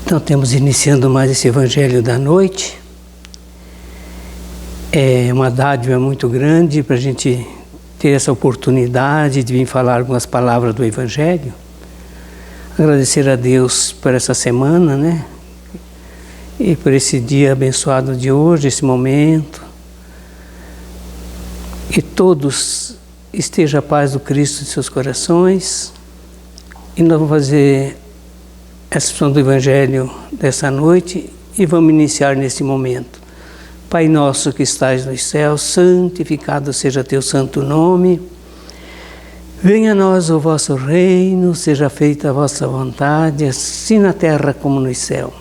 Então, temos iniciando mais esse Evangelho da noite. É uma dádiva muito grande para a gente ter essa oportunidade de vir falar algumas palavras do Evangelho. Agradecer a Deus por essa semana, né? E por esse dia abençoado de hoje, esse momento. Que todos esteja a paz do Cristo em seus corações. E nós vamos fazer essa exposição do Evangelho dessa noite e vamos iniciar nesse momento. Pai nosso que estais nos céus, santificado seja teu santo nome. Venha a nós o vosso reino, seja feita a vossa vontade, assim na terra como no céu.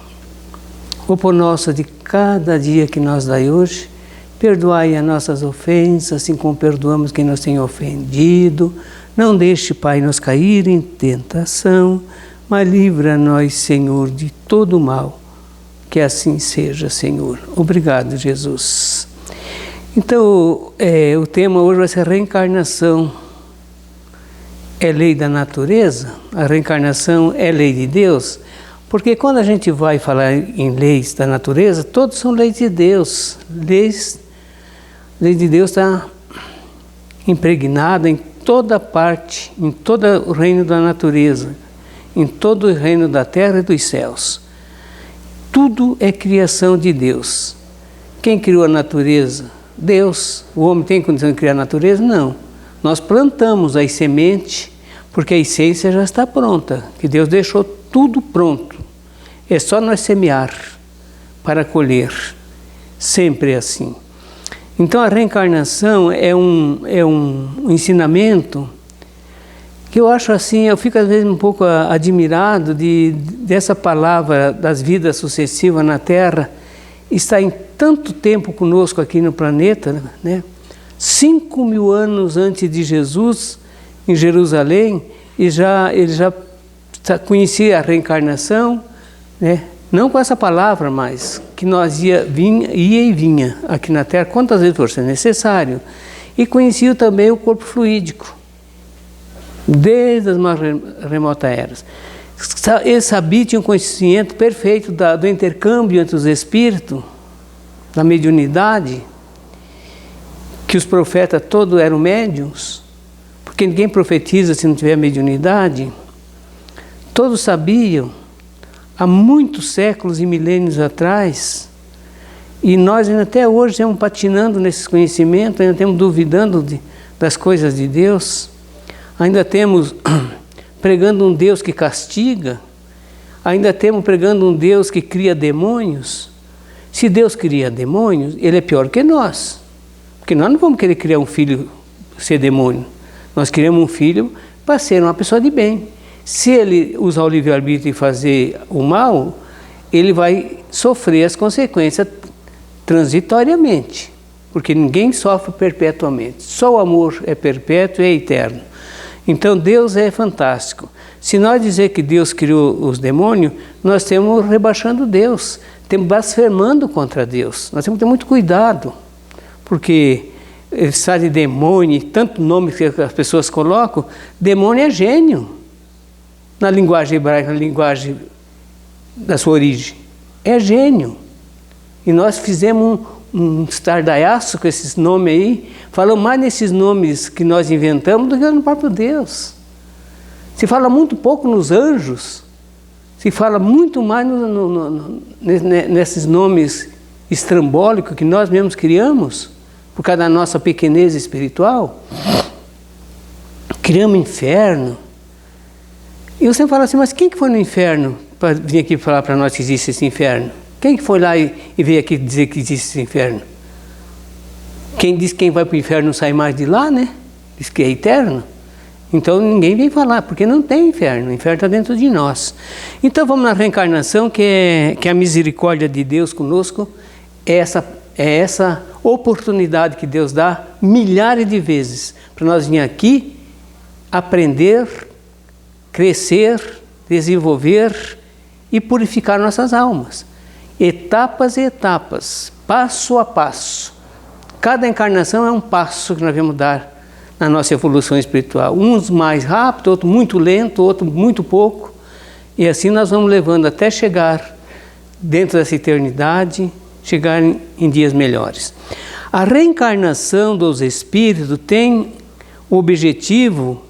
O pão nosso de cada dia que nos dai hoje, perdoai as nossas ofensas, assim como perdoamos quem nos tem ofendido. Não deixe, Pai, nos cair em tentação, mas livra-nos, Senhor, de todo o mal. Que assim seja, Senhor. Obrigado, Jesus. Então, o tema hoje vai ser reencarnação. É lei da natureza? A reencarnação é lei de Deus? Porque quando a gente vai falar em leis da natureza, todos são leis de Deus. Lei de Deus está impregnada em toda parte, em todo o reino da natureza, em todo o reino da terra e dos céus. Tudo é criação de Deus. Quem criou a natureza? Deus. O homem tem condição de criar a natureza? Não. Nós plantamos as sementes, porque a essência já está pronta, que Deus deixou tudo pronto. É só nós semear para colher. Sempre assim. Então a reencarnação é um ensinamento que eu acho assim, eu fico às vezes um pouco admirado dessa palavra das vidas sucessivas na Terra, está em tanto tempo conosco aqui no planeta, né? 5.000 anos antes de Jesus, em Jerusalém, ele já conhecia a reencarnação, né? Não com essa palavra, mas que nós ia e vinha aqui na Terra, quantas vezes for necessário, e conhecia também o corpo fluídico, desde as mais remotas eras. Ele sabia, tinha um conhecimento perfeito do intercâmbio entre os espíritos, da mediunidade, que os profetas todos eram médiuns, porque ninguém profetiza se não tiver mediunidade. Todos sabiam, há muitos séculos e milênios atrás, e nós ainda até hoje estamos patinando nesses conhecimentos, ainda estamos duvidando das coisas de Deus. Ainda temos pregando um Deus que castiga, ainda temos pregando um Deus que cria demônios. Se Deus cria demônios, Ele é pior que nós, porque nós não vamos querer criar um filho ser demônio, nós queremos um filho para ser uma pessoa de bem. Se ele usar o livre-arbítrio e fazer o mal, ele vai sofrer as consequências transitoriamente, porque ninguém sofre perpetuamente, só o amor é perpétuo e é eterno. Então Deus é fantástico. Se nós dizer que Deus criou os demônios, nós estamos rebaixando Deus, estamos blasfemando contra Deus. Nós temos que ter muito cuidado, porque sai de demônio, tanto nome que as pessoas colocam, demônio é gênio. Na linguagem hebraica, na linguagem da sua origem, é gênio. E nós fizemos um estardalhaço com esses nomes aí, falamos mais nesses nomes que nós inventamos do que no próprio Deus. Se fala muito pouco nos anjos, se fala muito mais nesses nomes estrambólicos que nós mesmos criamos, por causa da nossa pequenez espiritual. Criamos inferno. E você fala assim, mas quem que foi no inferno para vir aqui falar para nós que existe esse inferno? Quem que foi lá e veio aqui dizer que existe esse inferno? Quem diz que quem vai para o inferno não sai mais de lá, né? Diz que é eterno. Então ninguém vem falar, porque não tem inferno. O inferno está dentro de nós. Então vamos na reencarnação, que a misericórdia de Deus conosco é essa oportunidade que Deus dá milhares de vezes para nós vir aqui aprender, crescer, desenvolver e purificar nossas almas. Etapas e etapas, passo a passo. Cada encarnação é um passo que nós vamos dar na nossa evolução espiritual. Uns mais rápido, outro muito lento, outro muito pouco. E assim nós vamos levando até chegar dentro dessa eternidade, chegar em dias melhores. A reencarnação dos espíritos tem o objetivo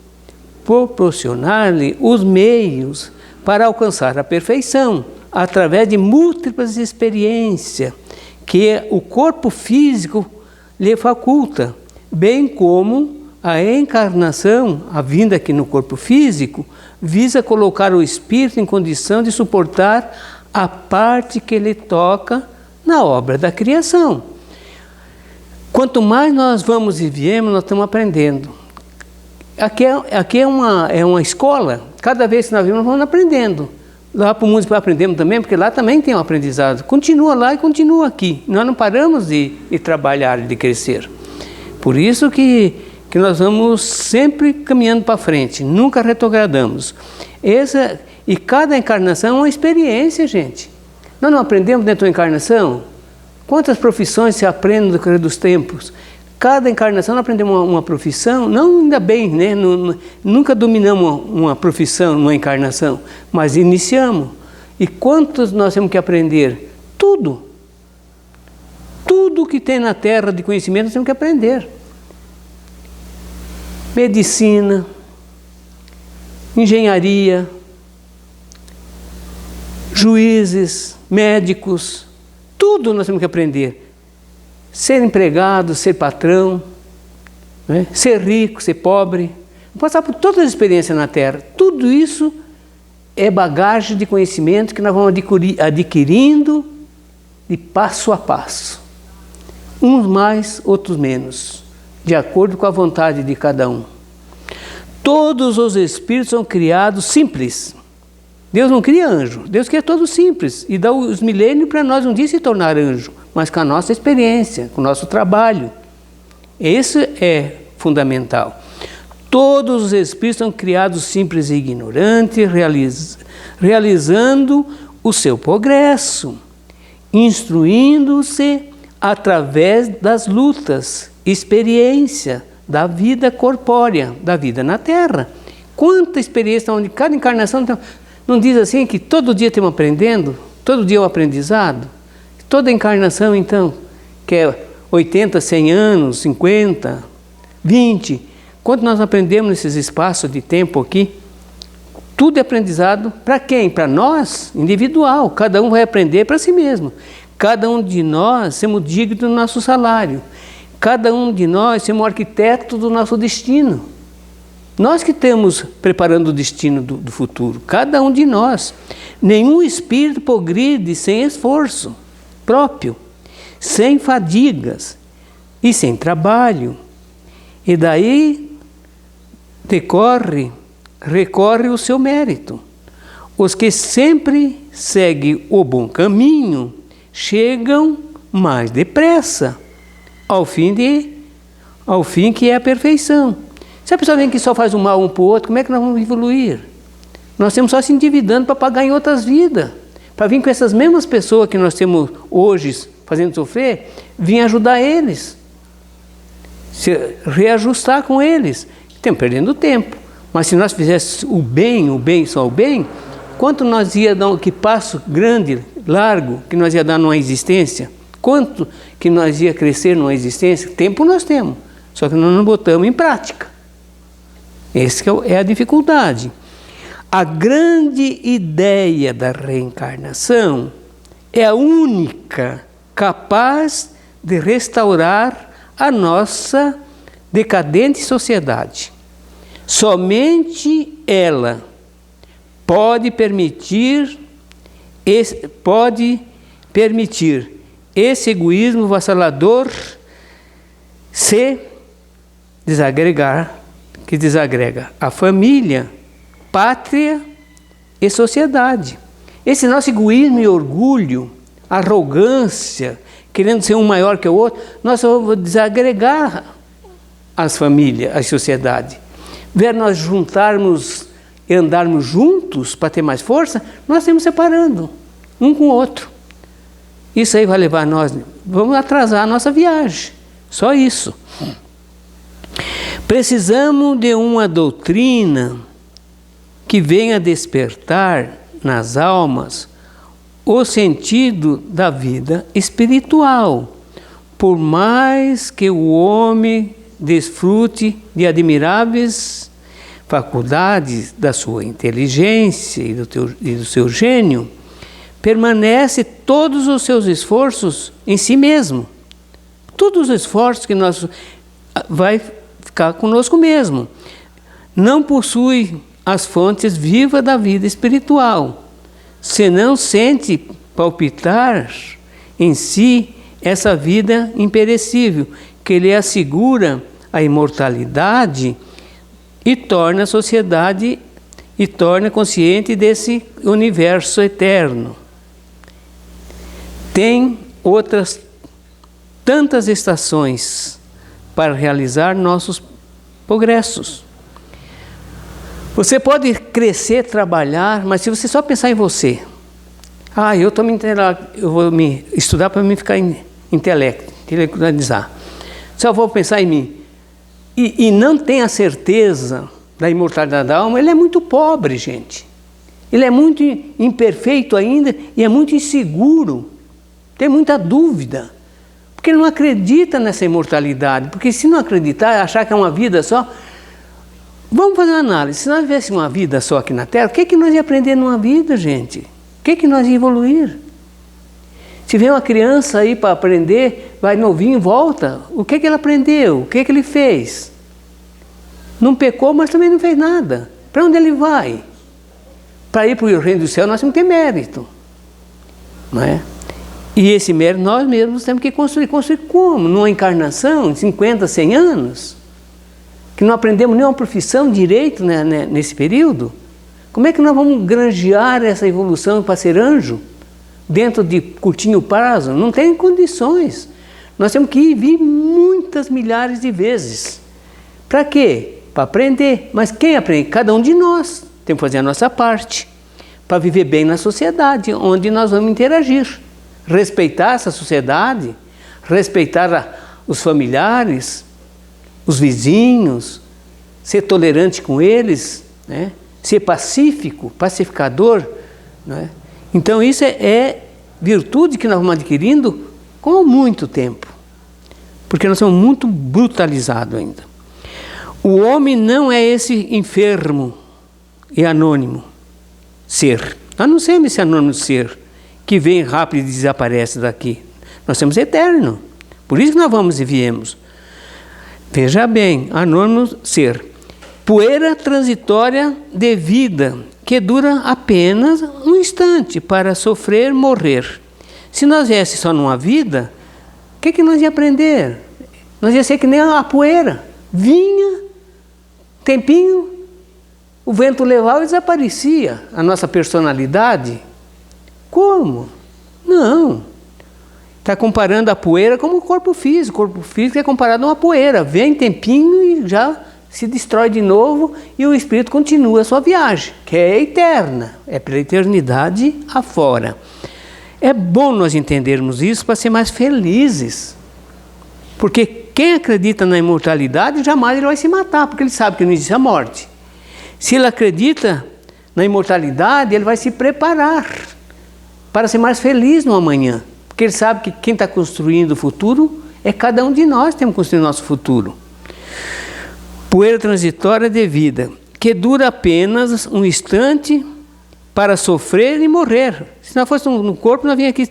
proporcionar-lhe os meios para alcançar a perfeição, através de múltiplas experiências que o corpo físico lhe faculta, bem como a encarnação, a vinda aqui no corpo físico, visa colocar o espírito em condição de suportar a parte que lhe toca na obra da criação. Quanto mais nós vamos e viemos, nós estamos aprendendo. Aqui é uma escola, cada vez que nós vemos, nós vamos aprendendo. Lá para o mundo aprendemos também, porque lá também tem um aprendizado. Continua lá e continua aqui. Nós não paramos de trabalhar, de crescer. Por isso que nós vamos sempre caminhando para frente, nunca retrogradamos. E cada encarnação é uma experiência, gente. Nós não aprendemos dentro da encarnação? Quantas profissões se aprendem no decorrer dos tempos? Cada encarnação nós aprendemos uma profissão, não ainda bem, né? Nunca dominamos uma profissão, uma encarnação, mas iniciamos. E quantos nós temos que aprender? Tudo. Tudo que tem na Terra de conhecimento nós temos que aprender. Medicina, engenharia, juízes, médicos, tudo nós temos que aprender. Ser empregado, ser patrão, né? Ser rico, ser pobre, passar por todas as experiências na Terra. Tudo isso é bagagem de conhecimento que nós vamos adquirindo de passo a passo. Uns mais, outros menos, de acordo com a vontade de cada um. Todos os espíritos são criados simples. Deus não cria anjo, Deus cria todos simples e dá os milênios para nós um dia se tornar anjo, mas com a nossa experiência, com o nosso trabalho. Isso é fundamental. Todos os espíritos são criados simples e ignorantes, realizando o seu progresso, instruindo-se através das lutas, experiência da vida corpórea, da vida na Terra. Quanta experiência, onde cada encarnação não diz assim que todo dia estamos aprendendo, todo dia é um aprendizado? Toda encarnação, então, que é 80, 100 anos, 50, 20, quanto nós aprendemos nesses espaços de tempo aqui? Tudo é aprendizado para quem? Para nós, individual. Cada um vai aprender para si mesmo. Cada um de nós somos dignos do nosso salário. Cada um de nós somos arquitetos do nosso destino. Nós que estamos preparando o destino do futuro. Cada um de nós. Nenhum espírito progride sem esforço próprio, sem fadigas e sem trabalho. E daí recorre o seu mérito. Os que sempre seguem o bom caminho chegam mais depressa ao fim que é a perfeição. Se a pessoa vem que só faz o mal um para o outro, como é que nós vamos evoluir? Nós temos só se endividando para pagar em outras vidas. Para vir com essas mesmas pessoas que nós temos hoje fazendo sofrer, vir ajudar eles. Se reajustar com eles. Estamos perdendo tempo. Mas se nós fizéssemos o bem, só o bem, quanto nós ia dar, que passo grande, largo, que nós ia dar numa existência? Quanto que nós ia crescer numa existência? Tempo nós temos, só que nós não botamos em prática. Essa é a dificuldade. A grande ideia da reencarnação é a única capaz de restaurar a nossa decadente sociedade. Somente ela pode permitir esse egoísmo vassalador se desagrega a família, pátria e sociedade. Esse nosso egoísmo e orgulho, arrogância, querendo ser um maior que o outro, nós vamos desagregar as famílias, a sociedade. Ver nós juntarmos e andarmos juntos para ter mais força, nós estamos separando um com o outro. Isso aí vai levar nós, vamos atrasar a nossa viagem, só isso. Precisamos de uma doutrina que venha despertar nas almas o sentido da vida espiritual. Por mais que o homem desfrute de admiráveis faculdades da sua inteligência e do seu gênio, permanece todos os seus esforços em si mesmo. Todos os esforços que nós vai ficar conosco mesmo. Não possui as fontes vivas da vida espiritual. Se não sente palpitar em si essa vida imperecível, que lhe assegura a imortalidade e torna a sociedade e torna consciente desse universo eterno. Tem outras tantas estações para realizar nossos progressos. Você pode crescer, trabalhar, mas se você só pensar em você, eu vou me estudar para me ficar intelectualizar. Só vou pensar em mim. E não tem a certeza da imortalidade da alma, ele é muito pobre, gente. Ele é muito imperfeito ainda e é muito inseguro. Tem muita dúvida. Porque ele não acredita nessa imortalidade. Porque se não acreditar, achar que é uma vida só... Vamos fazer uma análise. Se nós tivéssemos uma vida só aqui na Terra, o que nós ia aprender numa vida, gente? O que nós ia evoluir? Se vem uma criança aí para aprender, vai novinho, volta. O que ele aprendeu? O que ele fez? Não pecou, mas também não fez nada. Para onde ele vai? Para ir para o reino do céu, nós temos que ter mérito. Não é? E esse mérito nós mesmos temos que construir. Construir como? Numa encarnação, 50, 100 anos? Que não aprendemos nenhuma profissão direito, né, nesse período? Como é que nós vamos granjear essa evolução para ser anjo? Dentro de curtinho prazo? Não tem condições. Nós temos que ir e vir muitas milhares de vezes. Para quê? Para aprender. Mas quem aprende? Cada um de nós. Temos que fazer a nossa parte. Para viver bem na sociedade, onde nós vamos interagir. Respeitar essa sociedade, respeitar os familiares, os vizinhos, ser tolerante com eles, né? Ser pacífico, pacificador, né? Então isso é virtude que nós vamos adquirindo com muito tempo, porque nós somos muito brutalizados ainda. O homem não é esse enfermo e anônimo ser. Nós não somos esse anônimo ser que vem rápido e desaparece daqui. Nós somos eternos. Por isso que nós vamos e viemos. Veja bem, anônimo ser. Poeira transitória de vida, que dura apenas um instante para sofrer, morrer. Se nós viéssemos só numa vida, o que nós ia aprender? Nós ia ser que nem a poeira. Vinha, tempinho, o vento levava e desaparecia. A nossa personalidade. Como? Não. Está comparando a poeira como o corpo físico. O corpo físico é comparado a uma poeira. Vem tempinho e já se destrói de novo e o espírito continua a sua viagem, que é eterna. É pela eternidade afora. É bom nós entendermos isso para ser mais felizes. Porque quem acredita na imortalidade, jamais ele vai se matar, porque ele sabe que não existe a morte. Se ele acredita na imortalidade, ele vai se preparar para ser mais feliz no amanhã. Porque ele sabe que quem está construindo o futuro é cada um de nós que temos que construir o nosso futuro. Poeira transitória de vida, que dura apenas um instante para sofrer e morrer. Se nós fosse no corpo, nós vinha aqui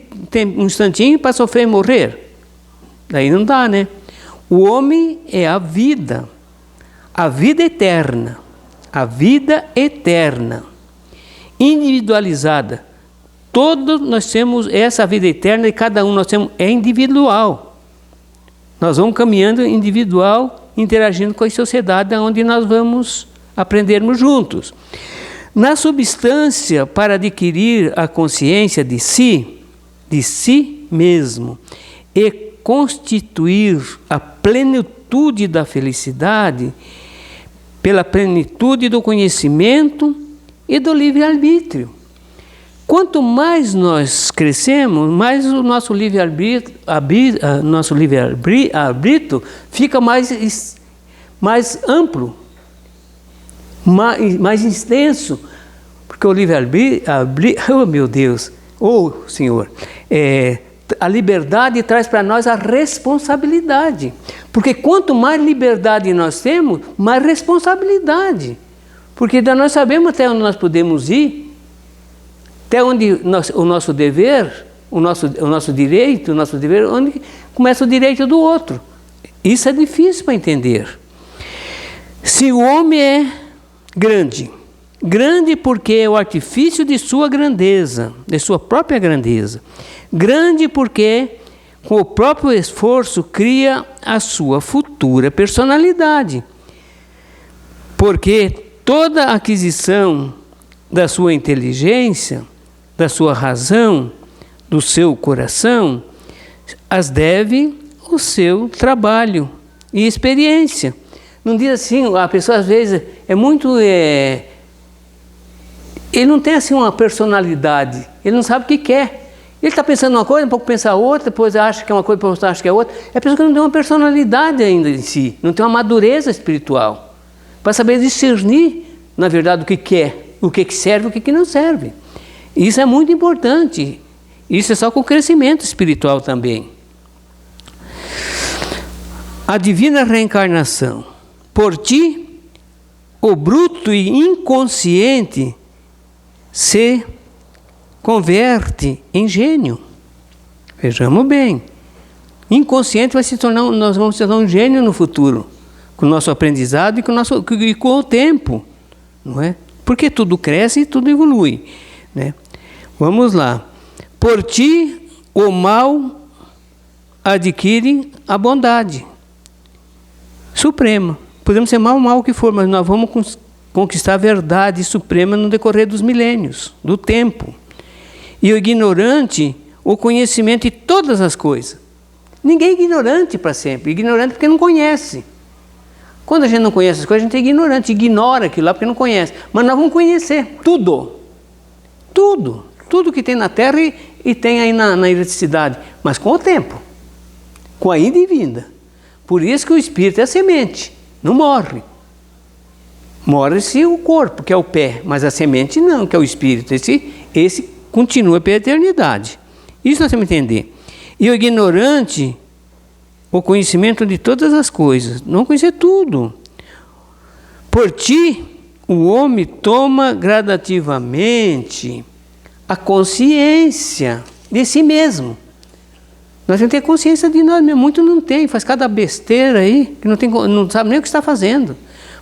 um instantinho para sofrer e morrer. Daí não dá, né? O homem é a vida eterna, individualizada. Todos nós temos essa vida eterna e cada um nós temos, é individual. Nós vamos caminhando individual, interagindo com a sociedade onde nós vamos aprendermos juntos. Na substância, para adquirir a consciência de si mesmo, e constituir a plenitude da felicidade, pela plenitude do conhecimento e do livre-arbítrio. Quanto mais nós crescemos, mais o nosso livre-arbítrio fica mais amplo, mais extenso, porque o livre-arbítrio, oh meu Deus, Senhor, a liberdade traz para nós a responsabilidade. Porque quanto mais liberdade nós temos, mais responsabilidade. Porque nós sabemos até onde nós podemos ir, até onde o nosso dever, o nosso direito, o nosso dever, onde começa o direito do outro. Isso é difícil para entender. Se o homem é grande porque é o artifício de sua grandeza, de sua própria grandeza. Grande porque, com o próprio esforço, cria a sua futura personalidade. Porque toda aquisição da sua inteligência, da sua razão, do seu coração, as deve ao seu trabalho e experiência. Não diz assim, a pessoa às vezes é muito... ele não tem assim uma personalidade, ele não sabe o que quer. Ele está pensando uma coisa, um pouco pensa outra, depois acha que é uma coisa, depois acha que é outra. É a pessoa que não tem uma personalidade ainda em si, não tem uma madureza espiritual, para saber discernir, na verdade, o que quer, o que serve e o que não serve. Isso é muito importante. Isso é só com o crescimento espiritual também. A divina reencarnação. Por ti, o bruto e inconsciente se converte em gênio. Vejamos bem. Inconsciente nós vamos se tornar um gênio no futuro, com o nosso aprendizado e com o tempo, não é? Porque tudo cresce e tudo evolui, né? Vamos lá. Por ti, o mal adquire a bondade suprema. Podemos ser mal que for, mas nós vamos conquistar a verdade suprema no decorrer dos milênios, do tempo. E o ignorante, o conhecimento de todas as coisas. Ninguém é ignorante para sempre. Ignorante porque não conhece. Quando a gente não conhece as coisas, a gente é ignorante, ignora aquilo lá porque não conhece. Mas nós vamos conhecer tudo. Tudo. Tudo que tem na Terra e tem aí na eletricidade. Mas com o tempo. Com a ida e vinda. Por isso que o espírito é a semente. Não morre. Morre-se o corpo, que é o pé. Mas a semente não, que é o espírito. Esse continua pela eternidade. Isso nós temos que entender. E o ignorante, o conhecimento de todas as coisas. Não conhecer tudo. Por ti, o homem toma gradativamente a consciência de si mesmo. Nós temos que ter consciência de nós mesmos. Muito não tem, faz cada besteira aí, que não sabe nem o que está fazendo.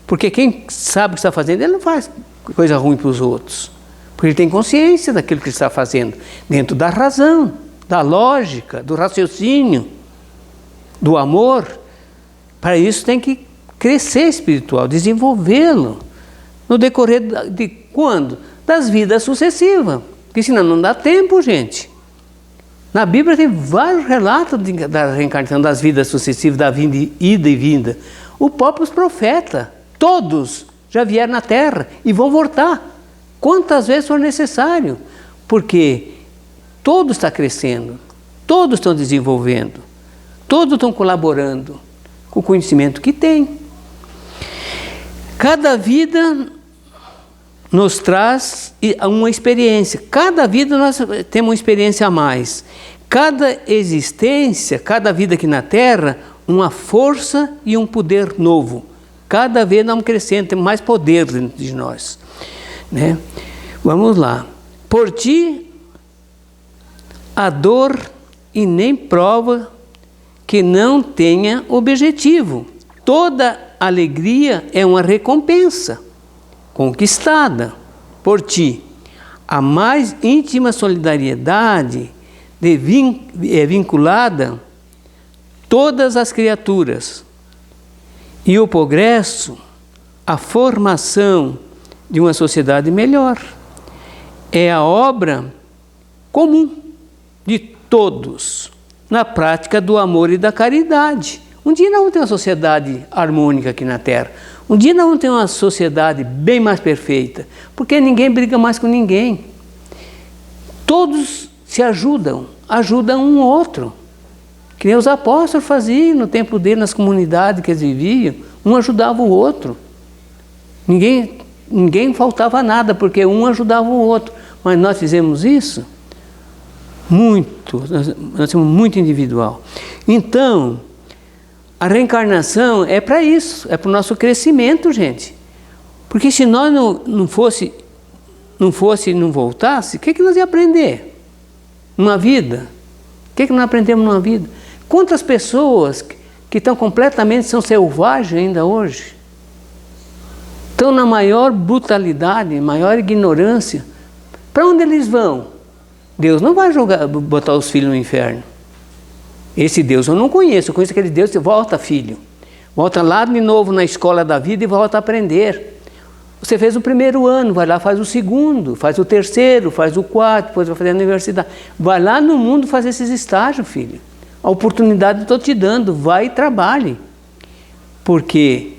Porque quem sabe o que está fazendo, ele não faz coisa ruim para os outros. Porque ele tem consciência daquilo que ele está fazendo, dentro da razão, da lógica, do raciocínio, do amor. Para isso tem que crescer espiritual, desenvolvê-lo. No decorrer de quando? Das vidas sucessivas. Porque senão não dá tempo, gente. Na Bíblia tem vários relatos da reencarnação, das vidas sucessivas, da ida e vinda. Os próprios profetas, todos já vieram na Terra e vão voltar. Quantas vezes for necessário. Porque todos estão crescendo, todos estão desenvolvendo, todos estão colaborando com o conhecimento que tem. Cada vida nos traz uma experiência. Cada vida nós temos uma experiência a mais. Cada existência, cada vida aqui na Terra, uma força e um poder novo. Cada vez nós vamos crescendo, temos mais poder dentro de nós. Né? Vamos lá. Por ti, a dor e nem prova que não tenha objetivo. Toda alegria é uma recompensa conquistada por ti. A mais íntima solidariedade é vinculada todas as criaturas. E o progresso, a formação de uma sociedade melhor, é a obra comum de todos, na prática do amor e da caridade. Um dia nós vamos ter uma sociedade harmônica aqui na Terra. Um dia nós vamos ter uma sociedade bem mais perfeita, porque ninguém briga mais com ninguém. Todos se ajudam um ao outro. Que nem os apóstolos faziam no tempo deles, nas comunidades que eles viviam, um ajudava o outro. Ninguém faltava nada, porque um ajudava o outro. Mas nós fizemos isso? nós somos muito individual. Então, a reencarnação é para isso, é para o nosso crescimento, gente. Porque se nós não voltasse, o que nós ia aprender numa vida? O que nós aprendemos numa vida? Quantas pessoas que estão completamente, são selvagens ainda hoje, estão na maior brutalidade, maior ignorância. Para onde eles vão? Deus não vai botar os filhos no inferno. Esse Deus eu não conheço. Eu conheço aquele Deus que volta, filho. Volta lá de novo na escola da vida e volta a aprender. Você fez o primeiro ano, vai lá, faz o segundo, faz o terceiro, faz o quarto, depois vai fazer a universidade. Vai lá no mundo fazer esses estágios, filho. A oportunidade eu estou te dando, vai e trabalhe. Porque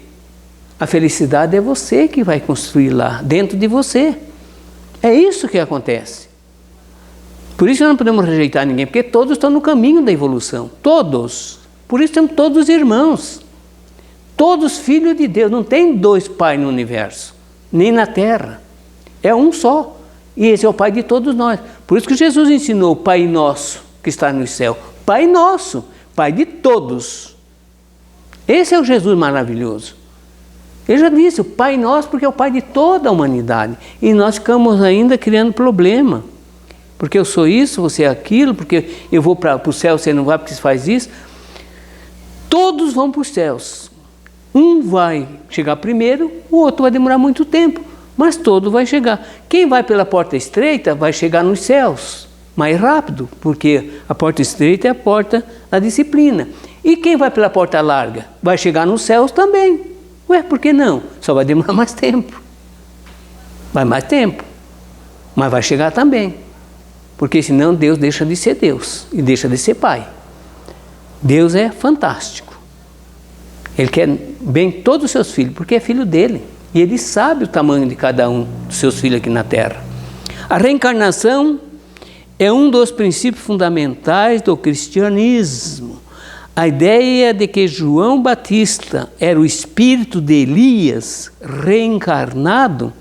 a felicidade é você que vai construir lá, dentro de você. É isso que acontece. Por isso não podemos rejeitar ninguém, porque todos estão no caminho da evolução. Todos. Por isso temos todos irmãos. Todos filhos de Deus. Não tem dois pais no universo, nem na terra. É um só. E esse é o Pai de todos nós. Por isso que Jesus ensinou o Pai Nosso, que está no céu. Pai Nosso, Pai de todos. Esse é o Jesus maravilhoso. Ele já disse, o Pai Nosso, porque é o Pai de toda a humanidade. E nós ficamos ainda criando problema. Porque eu sou isso, você é aquilo, porque eu vou para o céu, você não vai porque você faz isso. Todos vão para os céus. Um vai chegar primeiro, o outro vai demorar muito tempo, mas todo vai chegar. Quem vai pela porta estreita vai chegar nos céus mais rápido, porque a porta estreita é a porta da disciplina. E quem vai pela porta larga vai chegar nos céus também. Ué, por que não? Só vai demorar mais tempo. Vai mais tempo, mas vai chegar também. Porque senão Deus deixa de ser Deus e deixa de ser Pai. Deus é fantástico. Ele quer bem todos os seus filhos, porque é filho dele. E ele sabe o tamanho de cada um dos seus filhos aqui na Terra. A reencarnação é um dos princípios fundamentais do cristianismo. A ideia de que João Batista era o espírito de Elias reencarnado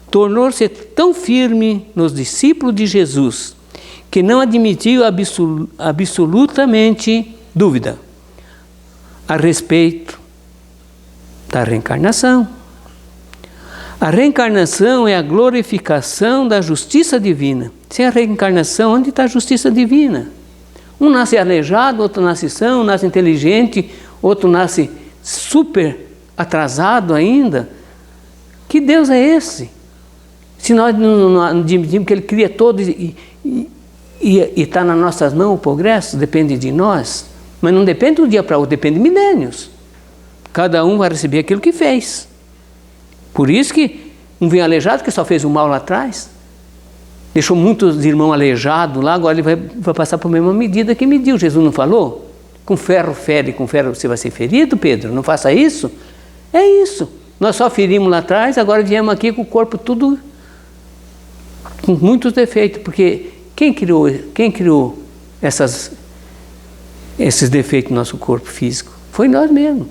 tornou-se tão firme nos discípulos de Jesus que não admitiu absolutamente dúvida a respeito da reencarnação. A reencarnação é a glorificação da justiça divina. Sem a reencarnação, onde está a justiça divina? Um nasce aleijado, outro nasce são, nasce inteligente, outro nasce super atrasado ainda. Que Deus é esse? Se nós não admitimos que Ele cria todos e está nas nossas mãos o progresso, depende de nós, mas não depende de um dia para outro, depende de milênios. Cada um vai receber aquilo que fez. Por isso que um vem aleijado, que só fez o mal lá atrás, deixou muitos irmãos aleijados lá, agora ele vai passar por a mesma medida que mediu. Jesus não falou? Com ferro fere, com ferro você vai ser ferido, Pedro? Não faça isso? É isso. Nós só ferimos lá atrás, agora viemos aqui com o corpo tudo com muitos defeitos, porque quem criou esses defeitos no nosso corpo físico? Foi nós mesmos.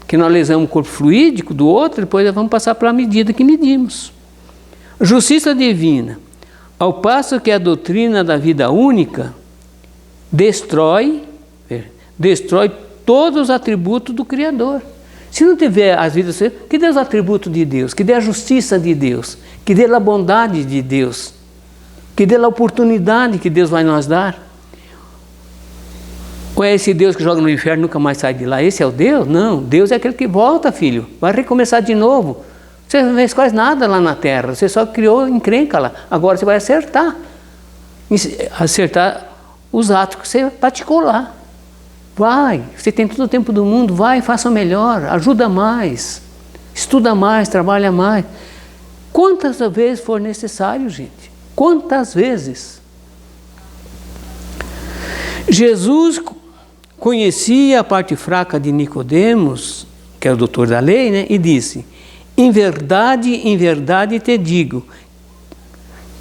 Que nós lesamos o corpo fluídico do outro, depois vamos passar pela medida que medimos. Justiça divina, ao passo que a doutrina da vida única destrói todos os atributos do Criador. Se não tiver as vidas, que dê os atributos de Deus, que dê a justiça de Deus, que dê a bondade de Deus, que dê a oportunidade que Deus vai nos dar. Ou é esse Deus que joga no inferno e nunca mais sai de lá? Esse é o Deus? Não, Deus é aquele que volta, filho. Vai recomeçar de novo. Você não fez quase nada lá na terra, você só criou encrenca lá. Agora você vai acertar os atos que você praticou lá. Vai, você tem todo o tempo do mundo, vai, faça o melhor, ajuda mais, estuda mais, trabalha mais. Quantas vezes for necessário, gente? Quantas vezes? Jesus conhecia a parte fraca de Nicodemos, que é o doutor da lei, né? E disse: em verdade te digo,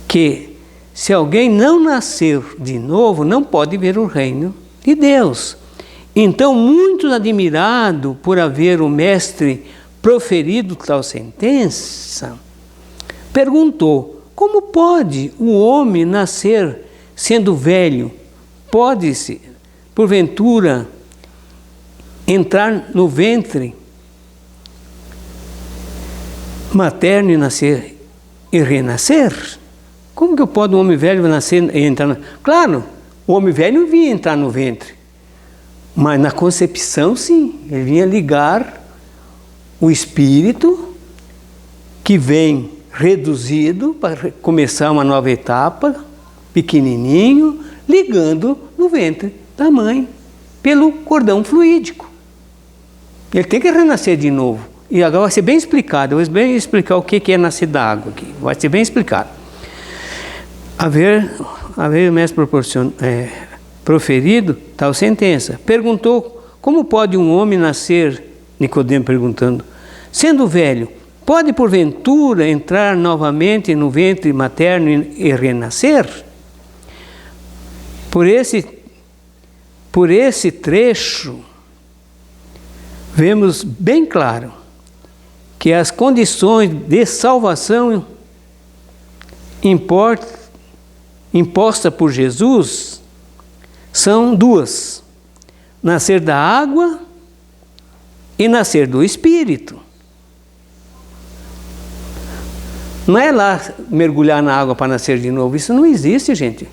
que se alguém não nascer de novo, não pode ver o reino de Deus. Então, muito admirado por haver o mestre proferido tal sentença, perguntou: como pode o homem nascer sendo velho, pode-se, porventura, entrar no ventre materno e nascer e renascer? Como que pode um homem velho nascer e entrar? Claro, o homem velho não vinha entrar no ventre, mas na concepção sim, ele vinha ligar o espírito que vem reduzido para começar uma nova etapa, pequenininho, ligando no ventre da mãe pelo cordão fluídico. Ele tem que renascer de novo. E agora vai ser bem explicado, eu vou bem explicar o que é nascer da água aqui, vai ser bem explicado. Haver o mestre proferido tal sentença. Perguntou, como pode um homem nascer, Nicodemo perguntando, sendo velho, pode porventura entrar novamente no ventre materno e renascer? Por esse trecho, vemos bem claro que as condições de salvação imposta por Jesus são duas: nascer da água e nascer do Espírito. Não é lá mergulhar na água para nascer de novo, isso não existe, gente.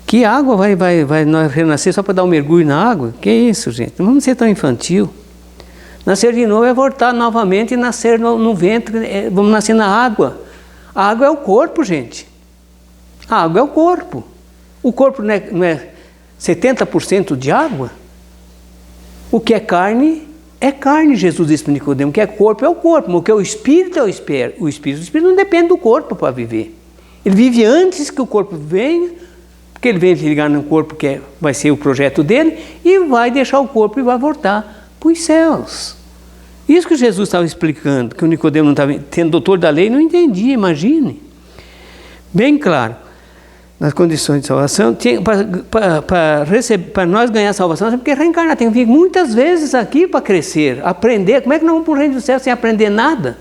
Que água vai nós renascer só para dar um mergulho na água? Que isso, gente? Não vamos ser tão infantil. Nascer de novo é voltar novamente e nascer no ventre, vamos nascer na água. A água é o corpo, gente. A água é o corpo. O corpo não é 70% de água? O que é carne, Jesus disse para Nicodemo. O que é corpo é o corpo, mas o que é o espírito é o espírito. O espírito não depende do corpo para viver. Ele vive antes que o corpo venha, porque ele vem se ligar no corpo que vai ser o projeto dele, e vai deixar o corpo e vai voltar para os céus. Isso que Jesus estava explicando, que o Nicodemo não estava, sendo doutor da lei, não entendia, imagine. Bem claro, nas condições de salvação, para nós ganhar a salvação, temos que reencarnar, tem que vir muitas vezes aqui para crescer, aprender. Como é que nós vamos para o reino do céu sem aprender nada?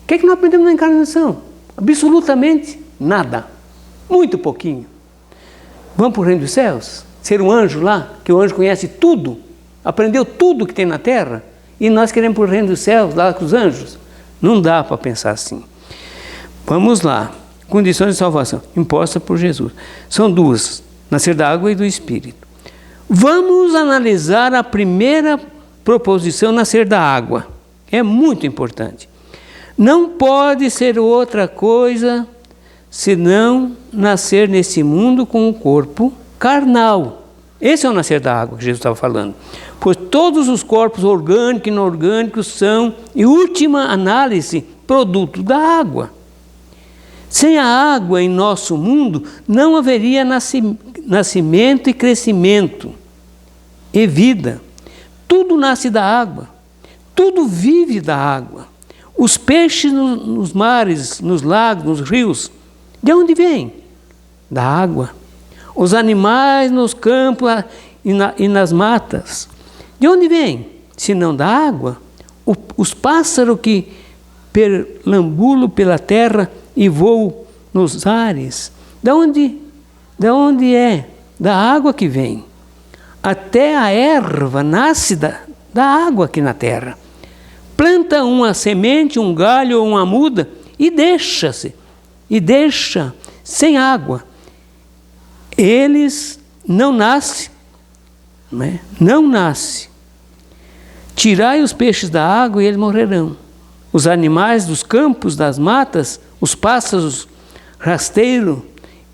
O que é que nós aprendemos na encarnação? Absolutamente nada, muito pouquinho. Vamos para o reino dos céus? Ser um anjo lá, que o anjo conhece tudo, aprendeu tudo que tem na terra, e nós queremos para o reino dos céus, lá com os anjos? Não dá para pensar assim. Vamos lá. Condições de salvação impostas por Jesus. São duas, nascer da água e do Espírito. Vamos analisar a primeira proposição, nascer da água. É muito importante. Não pode ser outra coisa senão nascer nesse mundo com o corpo carnal. Esse é o nascer da água que Jesus estava falando. Pois todos os corpos orgânicos e inorgânicos são, em última análise, produto da água. Sem a água em nosso mundo, não haveria nascimento e crescimento e vida. Tudo nasce da água, tudo vive da água. Os peixes nos mares, nos lagos, nos rios, de onde vêm? Da água. Os animais nos campos e nas matas, de onde vêm? Se não da água. Os pássaros que perambulam pela terra e voam nos ares, de onde é? Da água que vem. Até a erva nasce da água aqui na terra. Planta uma semente, um galho ou uma muda e deixa sem água. Eles não nascem, não nascem. Tirai os peixes da água e eles morrerão. Os animais dos campos, das matas, os pássaros rasteiros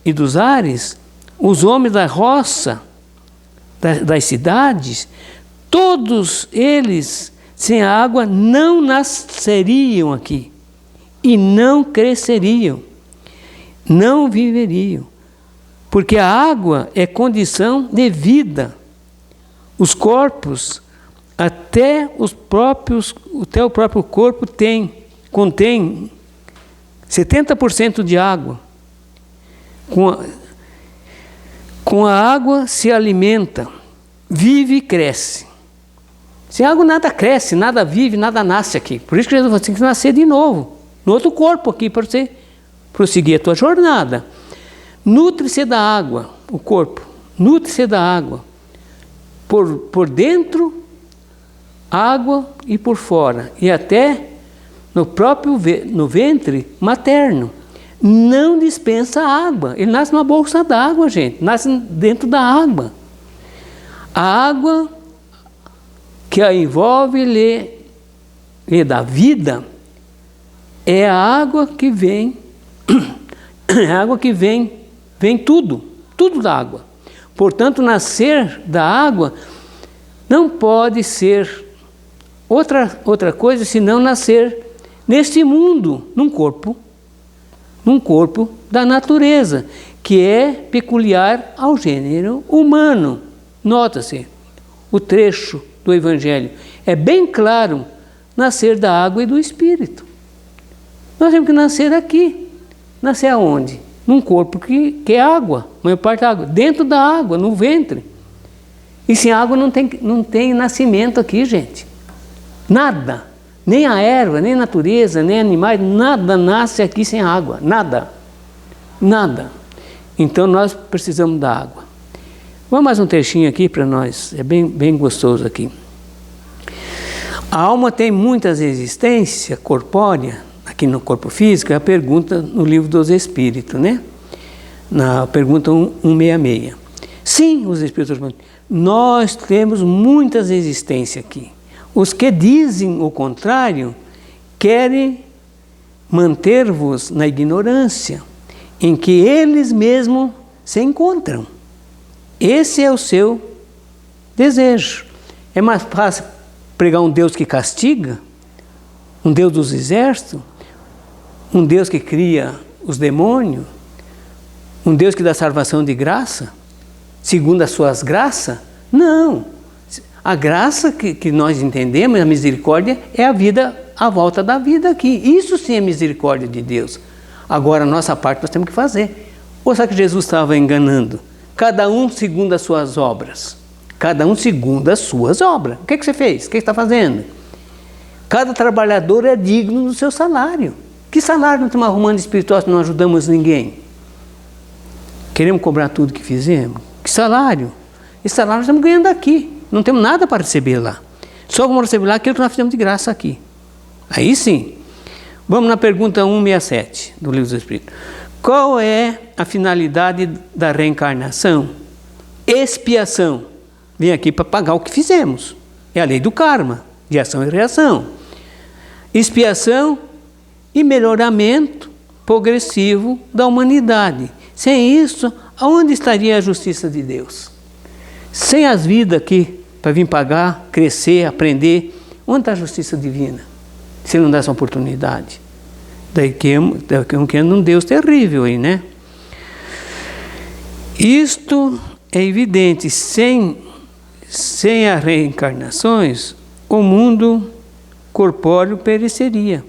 e dos ares, os homens da roça, das cidades, todos eles sem a água não nasceriam aqui e não cresceriam, não viveriam, porque a água é condição de vida. Os corpos, até o próprio corpo contém 70% de água. Com a água se alimenta, vive e cresce. Sem água nada cresce, nada vive, nada nasce aqui. Por isso que Jesus falou, você tem que nascer de novo, no outro corpo aqui, para você prosseguir a tua jornada. Nutre-se da água, o corpo, nutre-se da água. Por dentro, água e por fora. E até no ventre materno. Não dispensa água. Ele nasce numa bolsa d'água, gente. Nasce dentro da água. A água que a envolve lhe dá vida é a água que vem. É a água que vem tudo da água. Portanto, nascer da água não pode ser outra coisa senão nascer neste mundo, num corpo da natureza, que é peculiar ao gênero humano. Nota-se o trecho do Evangelho. É bem claro, nascer da água e do Espírito. Nós temos que nascer aqui. Nascer aonde? Num corpo que é água, a maior parte é água, dentro da água, no ventre. E sem água não tem nascimento aqui, gente. Nada. Nem a erva, nem a natureza, nem animais, nada nasce aqui sem água. Nada. Nada. Então nós precisamos da água. Vamos mais um trechinho aqui para nós. É bem gostoso aqui. A alma tem muitas existências corpórea, aqui no corpo físico, é a pergunta no livro dos Espíritos, né? Na pergunta 166. Sim, os Espíritos, nós temos muitas existências aqui. Os que dizem o contrário querem manter-vos na ignorância em que eles mesmos se encontram. Esse é o seu desejo. É mais fácil pregar um Deus que castiga, um Deus dos exércitos, um Deus que cria os demônios, um Deus que dá salvação de graça, segundo as suas graças? Não. A graça que nós entendemos, a misericórdia, é a vida, a volta da vida aqui. Isso sim é misericórdia de Deus. Agora, a nossa parte nós temos que fazer. Ou será que Jesus estava enganando? Cada um segundo as suas obras. Cada um segundo as suas obras. O que você fez? O que você está fazendo? Cada trabalhador é digno do seu salário. Que salário nós estamos arrumando espiritual se não ajudamos ninguém? Queremos cobrar tudo que fizemos? Que salário? Esse salário nós estamos ganhando aqui. Não temos nada para receber lá. Só vamos receber lá aquilo que nós fizemos de graça aqui. Aí sim. Vamos na pergunta 167 do Livro dos Espíritos. Qual é a finalidade da reencarnação? Expiação. Vem aqui para pagar o que fizemos. É a lei do karma, de ação e reação. Expiação e melhoramento progressivo da humanidade. Sem isso, aonde estaria a justiça de Deus? Sem as vidas aqui, para vir pagar, crescer, aprender, onde está a justiça divina? Se não dá essa oportunidade. Daí que é um Deus terrível aí, né? Isto é evidente, sem as reencarnações, o mundo corpóreo pereceria.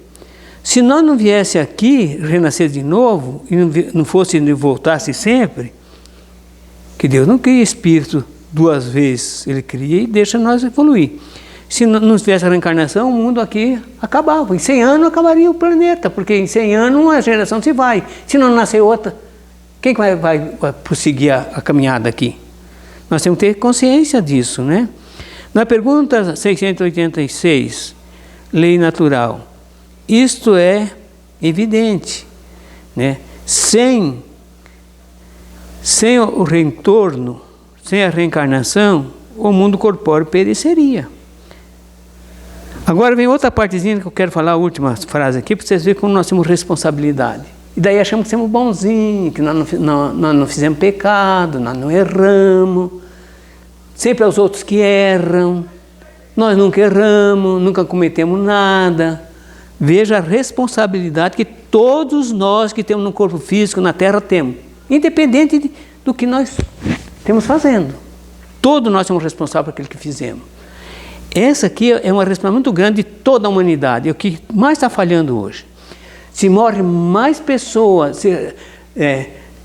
Se nós não viesse aqui, renascer de novo, e não fosse e voltasse sempre, que Deus não cria espírito duas vezes, Ele cria e deixa nós evoluir. Se não tivesse a reencarnação, o mundo aqui acabava. Em 100 anos acabaria o planeta, porque em 100 anos uma geração se vai. Se não nascer outra, quem vai prosseguir a caminhada aqui? Nós temos que ter consciência disso, né? Na pergunta 686, lei natural, isto é evidente, né? Sem o retorno, sem a reencarnação, o mundo corpóreo pereceria. Agora vem outra partezinha que eu quero falar, a última frase aqui, para vocês verem como nós temos responsabilidade. E daí achamos que somos bonzinhos, que nós não fizemos pecado, nós não erramos. Sempre é os outros que erram. Nós nunca erramos, nunca cometemos nada. Veja a responsabilidade que todos nós que temos no corpo físico, na Terra, temos. Independente do que nós estamos fazendo. Todos nós somos responsáveis por aquilo que fizemos. Essa aqui é uma responsabilidade muito grande de toda a humanidade. É o que mais está falhando hoje. Se morre mais pessoas,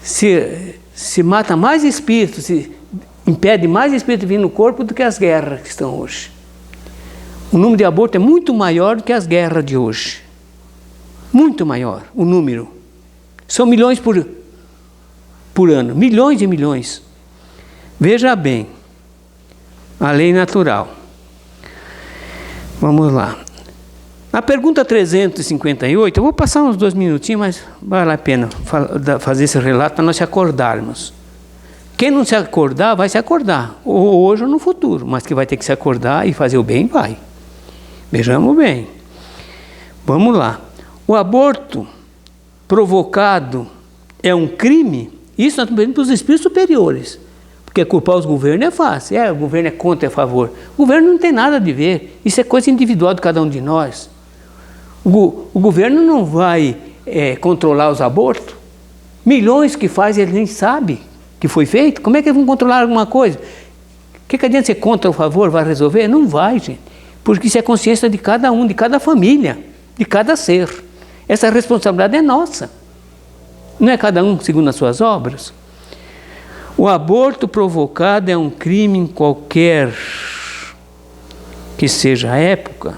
se mata mais espíritos, se impede mais espíritos de vir no corpo do que as guerras que estão hoje. O número de abortos é muito maior do que as guerras de hoje. Muito maior o número. São milhões por ano, milhões e milhões. Veja bem, a lei natural. Vamos lá. A pergunta 358, eu vou passar uns 2 minutinhos, mas vale a pena fazer esse relato para nós se acordarmos. Quem não se acordar, vai se acordar, ou hoje ou no futuro, mas que vai ter que se acordar e fazer o bem, vai. Vejamos bem. Vamos lá. O aborto provocado é um crime? Isso nós estamos pedindo para os espíritos superiores. Porque culpar os governos é fácil. O governo é contra, é a favor. O governo não tem nada a ver. Isso é coisa individual de cada um de nós. O governo não vai controlar os abortos. Milhões que faz, ele nem sabe que foi feito. Como é que eles vão controlar alguma coisa? O que adianta ser contra ou a favor? Vai resolver? Não vai, gente. Porque isso é consciência de cada um, de cada família, de cada ser. Essa responsabilidade é nossa. Não é cada um segundo as suas obras? O aborto provocado é um crime em qualquer que seja a época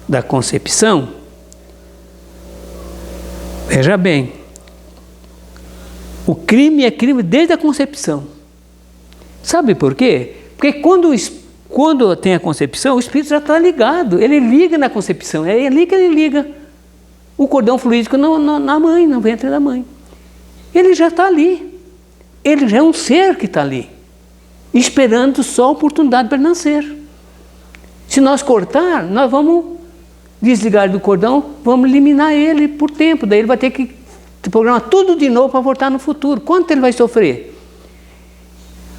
da concepção. Veja bem, o crime é crime desde a concepção. Sabe por quê? Porque quando tem a concepção, o espírito já está ligado, ele liga na concepção, é ali que ele liga o cordão fluídico na mãe, no ventre da mãe. Ele já está ali, ele já é um ser que está ali, esperando só a oportunidade para nascer. Se nós cortar, nós vamos desligar do cordão, vamos eliminar ele por tempo, daí ele vai ter que programar tudo de novo para voltar no futuro. Quanto ele vai sofrer?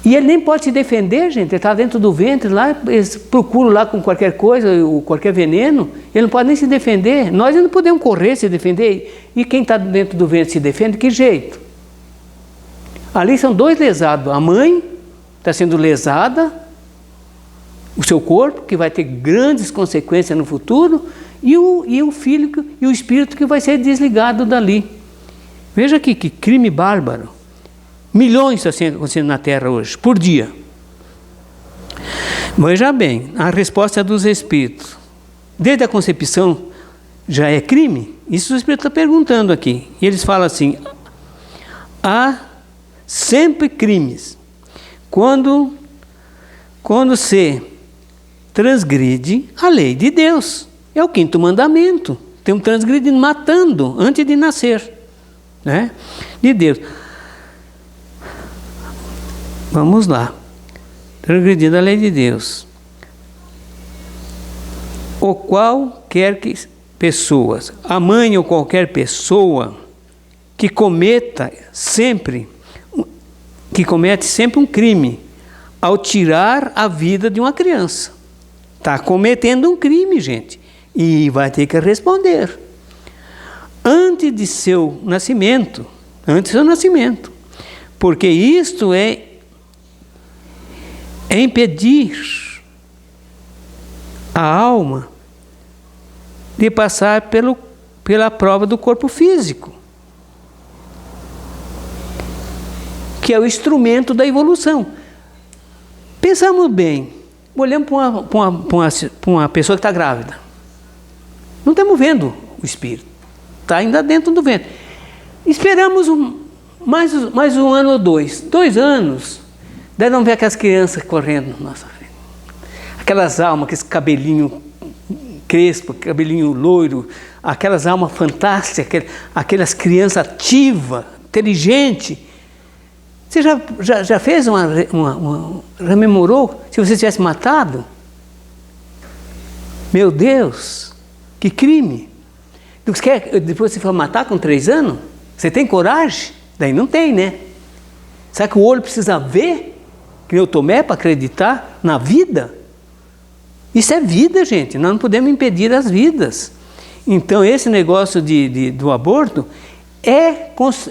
E ele nem pode se defender, gente, ele está dentro do ventre lá, eles procuram lá com qualquer coisa, qualquer veneno, ele não pode nem se defender. Nós não podemos correr, se defender. E quem está dentro do ventre se defende, de que jeito? Ali são 2 lesados. A mãe está sendo lesada, o seu corpo, que vai ter grandes consequências no futuro, e o filho e o espírito que vai ser desligado dali. Veja aqui que crime bárbaro. Milhões está acontecendo na Terra hoje, por dia. Veja bem, a resposta é dos espíritos. Desde a concepção já é crime? Isso o espírito está perguntando aqui. E eles falam assim: há sempre crimes quando se transgride a lei de Deus. É o 5º mandamento. Tem um transgredindo, matando antes de nascer, né? De Deus. Vamos lá. Transgredindo a lei de Deus. Ou qualquer pessoas, a mãe ou qualquer pessoa que comete sempre um crime ao tirar a vida de uma criança. Está cometendo um crime, gente, e vai ter que responder. Antes do seu nascimento, porque isto é impedir a alma de passar pela prova do corpo físico, que é o instrumento da evolução. Pensamos bem, olhamos para uma pessoa que está grávida. Não estamos vendo o espírito, está ainda dentro do ventre. Esperamos mais um ano ou 2. 2 anos, daí vamos ver aquelas crianças correndo na nossa frente. Aquelas almas, aquele cabelinho crespo, cabelinho loiro, aquelas almas fantásticas, aquelas crianças ativas, inteligentes. Você já fez rememorou se você tivesse matado? Meu Deus, que crime! Depois você foi matar com 3 anos? Você tem coragem? Daí não tem, né? Será que o olho precisa ver? Que eu Tomé para acreditar na vida? Isso é vida, gente. Nós não podemos impedir as vidas. Então, esse negócio do aborto,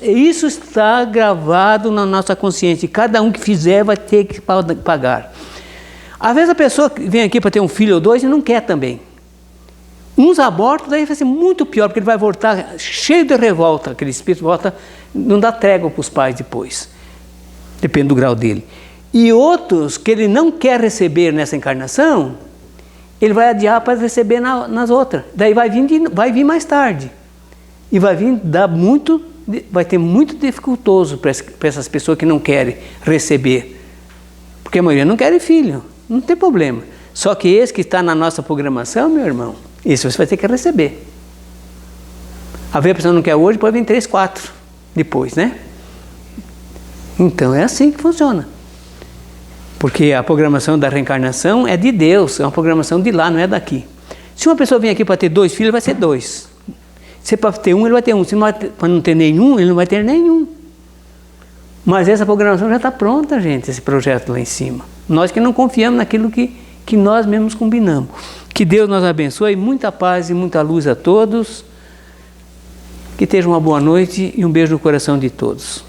isso está gravado na nossa consciência. Cada um que fizer vai ter que pagar. Às vezes a pessoa vem aqui para ter um filho ou 2 e não quer também. Uns abortos, daí vai ser muito pior, porque ele vai voltar cheio de revolta. Aquele espírito volta, não dá trégua para os pais depois. Depende do grau dele. E outros que ele não quer receber nessa encarnação, ele vai adiar para receber nas outras. Daí vai vir mais tarde. E vai vir dar muito muito dificultoso para essas pessoas que não querem receber. Porque a maioria não quer filho, não tem problema. Só que esse que está na nossa programação, meu irmão, esse você vai ter que receber. A pessoa não quer hoje, pode vir 3, 4 depois, né? Então é assim que funciona. Porque a programação da reencarnação é de Deus, é uma programação de lá, não é daqui. Se uma pessoa vem aqui para ter 2 filhos, vai ser 2. Se é para ter 1, ele vai ter 1. Se para não ter nenhum, ele não vai ter nenhum. Mas essa programação já está pronta, gente, esse projeto lá em cima. Nós que não confiamos naquilo que nós mesmos combinamos. Que Deus nos abençoe, muita paz e muita luz a todos. Que tenha uma boa noite e um beijo no coração de todos.